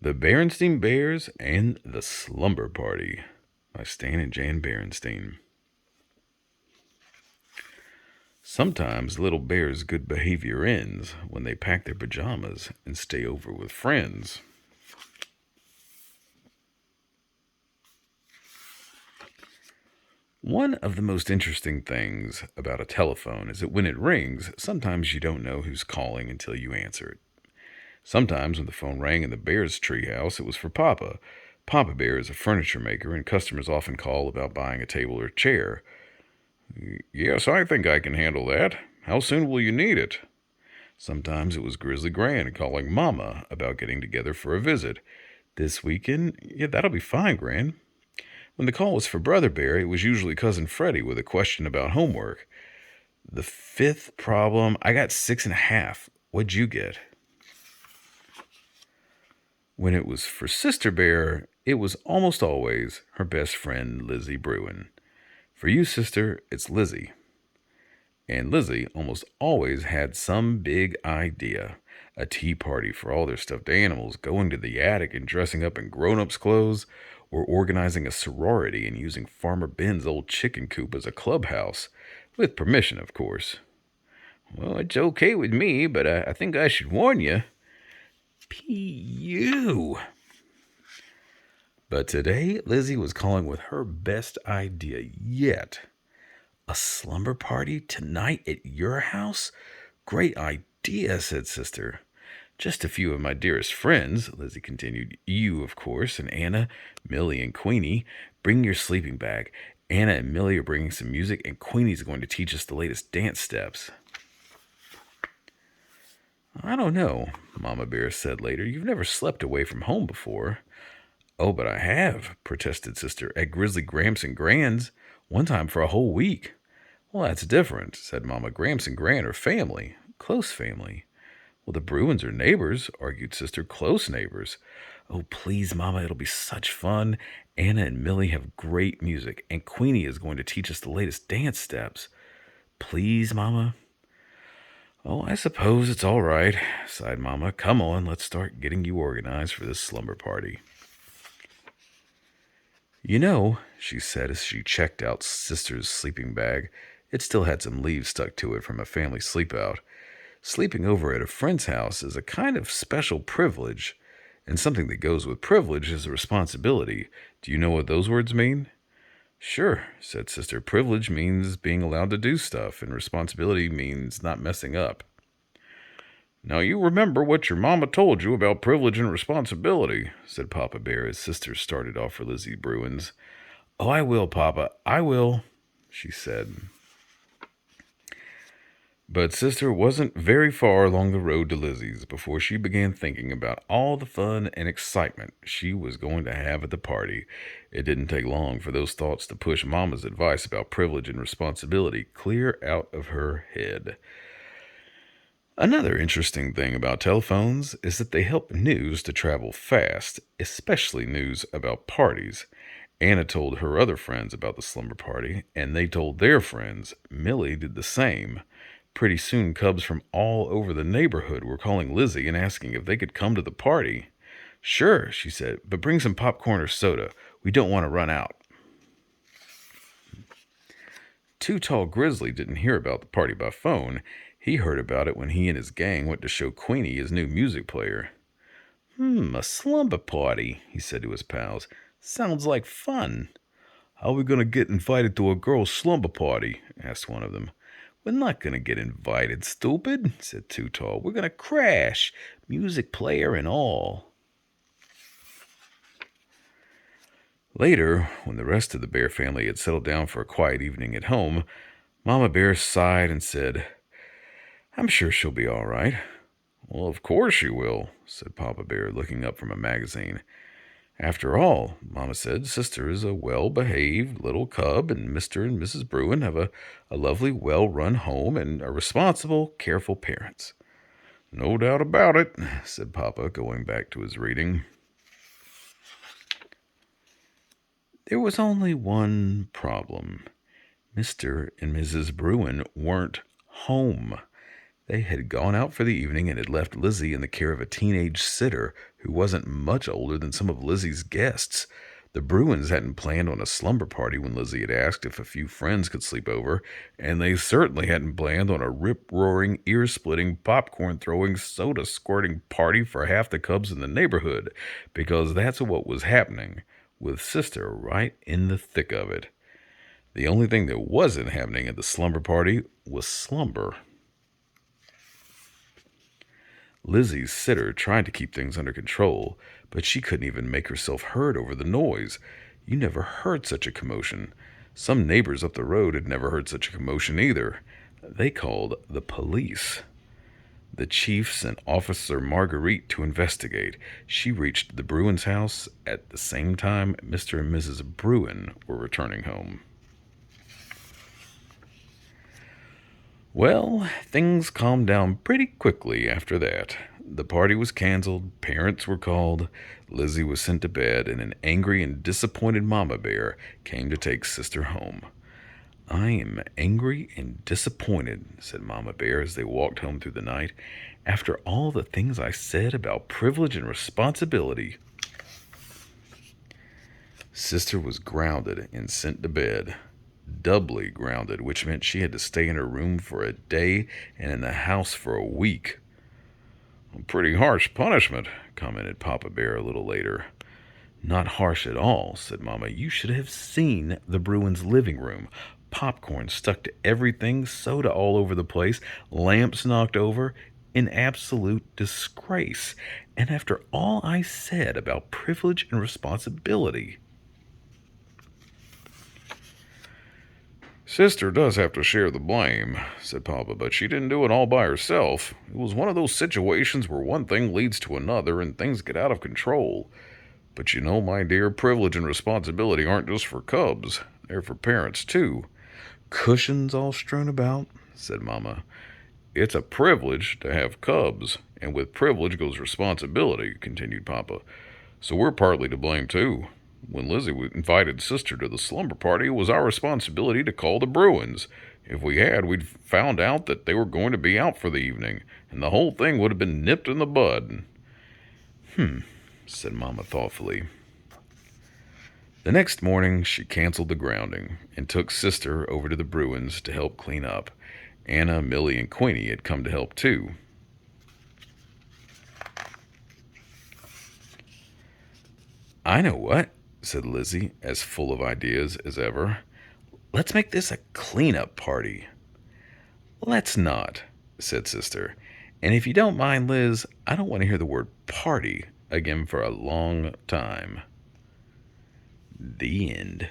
The Berenstain Bears and the Slumber Party by Stan and Jan Berenstain. Sometimes little bears' good behavior ends when they pack their pajamas and stay over with friends. One of the most interesting things about a telephone is that when it rings, sometimes you don't know who's calling until you answer it. Sometimes when the phone rang in the bear's treehouse, it was for Papa. Papa Bear is a furniture maker, and customers often call about buying a table or chair. Yes, I think I can handle that. How soon will you need it? Sometimes it was Grizzly Gran calling Mama about getting together for a visit. This weekend? Yeah, that'll be fine, Gran. When the call was for Brother Bear, it was usually Cousin Freddie with a question about homework. The fifth problem, I got 6.5. What'd you get? When it was for Sister Bear, it was almost always her best friend, Lizzie Bruin. For you, sister, it's Lizzie. And Lizzie almost always had some big idea. A tea party for all their stuffed animals, going to the attic and dressing up in grown-ups' clothes, or organizing a sorority and using Farmer Ben's old chicken coop as a clubhouse. With permission, of course. Well, it's okay with me, but I think I should warn you. P.U. But today, Lizzie was calling with her best idea yet. A slumber party tonight at your house? Great idea, said Sister. Just a few of my dearest friends, Lizzie continued. You, of course, and Anna, Millie, and Queenie. Bring your sleeping bag. Anna and Millie are bringing some music, and Queenie's going to teach us the latest dance steps. I don't know, Mama Bear said later. You've never slept away from home before. Oh, but I have, protested Sister, at Grizzly Gramps and Gran's, one time for a whole week. Well, that's different, said Mama. Gramps and Gran are family, close family. Well, the Bruins are neighbors, argued Sister, close neighbors. Oh, please, Mama, it'll be such fun. Anna and Millie have great music, and Queenie is going to teach us the latest dance steps. Please, Mama? Oh, I suppose it's all right, sighed Mama. Come on, let's start getting you organized for this slumber party. You know, she said as she checked out Sister's sleeping bag, it still had some leaves stuck to it from a family sleepout. Sleeping over at a friend's house is a kind of special privilege, and something that goes with privilege is a responsibility. Do you know what those words mean? Sure, said Sister. Privilege means being allowed to do stuff, and responsibility means not messing up. Now you remember what your mama told you about privilege and responsibility, said Papa Bear as Sister started off for Lizzie Bruin's. Oh, I will, Papa, I will, she said. But Sister wasn't very far along the road to Lizzie's before she began thinking about all the fun and excitement she was going to have at the party. It didn't take long for those thoughts to push Mama's advice about privilege and responsibility clear out of her head. Another interesting thing about telephones is that they help news to travel fast, especially news about parties. Anna told her other friends about the slumber party, and they told their friends. Millie did the same. Pretty soon, cubs from all over the neighborhood were calling Lizzie and asking if they could come to the party. Sure, she said, but bring some popcorn or soda. We don't want to run out. Too Tall Grizzly didn't hear about the party by phone. He heard about it when he and his gang went to show Queenie his new music player. A slumber party, he said to his pals. Sounds like fun. How are we going to get invited to a girl's slumber party? Asked one of them. We're not going to get invited, stupid, said Too Tall. We're going to crash, music player and all. Later, when the rest of the Bear family had settled down for a quiet evening at home, Mama Bear sighed and said, I'm sure she'll be all right. Well, of course she will, said Papa Bear, looking up from a magazine. After all, Mama said, Sister is a well-behaved little cub, and Mr. and Mrs. Bruin have a lovely, well-run home and are responsible, careful parents. No doubt about it, said Papa, going back to his reading. There was only one problem. Mr. and Mrs. Bruin weren't home. They had gone out for the evening and had left Lizzie in the care of a teenage sitter who wasn't much older than some of Lizzie's guests. The Bruins hadn't planned on a slumber party when Lizzie had asked if a few friends could sleep over, and they certainly hadn't planned on a rip-roaring, ear-splitting, popcorn-throwing, soda-squirting party for half the cubs in the neighborhood, because that's what was happening, with Sister right in the thick of it. The only thing that wasn't happening at the slumber party was slumber. Lizzie's sitter tried to keep things under control, but she couldn't even make herself heard over the noise. You never heard such a commotion. Some neighbors up the road had never heard such a commotion either. They called the police. The chief sent Officer Marguerite to investigate. She reached the Bruins' house at the same time Mr. and Mrs. Bruin were returning home. Well, things calmed down pretty quickly after that. The party was canceled, parents were called, Lizzie was sent to bed, and an angry and disappointed Mama Bear came to take Sister home. "I am angry and disappointed," said Mama Bear as they walked home through the night, "after all the things I said about privilege and responsibility." Sister was grounded and sent to bed. Doubly grounded, which meant she had to stay in her room for a day and in the house for a week. "A pretty harsh punishment," commented Papa Bear a little later. "Not harsh at all," said Mama. "You should have seen the Bruins' living room. Popcorn stuck to everything, soda all over the place, lamps knocked over, in absolute disgrace. And after all I said about privilege and responsibility." "Sister does have to share the blame," said Papa, "but she didn't do it all by herself. It was one of those situations where one thing leads to another and things get out of control. But you know, my dear, privilege and responsibility aren't just for cubs. They're for parents, too." "Cushions all strewn about," said Mama. "It's a privilege to have cubs, and with privilege goes responsibility," continued Papa. "So we're partly to blame, too. When Lizzie invited Sister to the slumber party, it was our responsibility to call the Bruins. If we had, we'd found out that they were going to be out for the evening, and the whole thing would have been nipped in the bud." Said Mama thoughtfully. The next morning, she canceled the grounding and took Sister over to the Bruins to help clean up. Anna, Millie, and Queenie had come to help, too. "I know what," said Lizzie, as full of ideas as ever. "Let's make this a clean-up party." "Let's not," said Sister. "And if you don't mind, Liz, I don't want to hear the word party again for a long time." The end.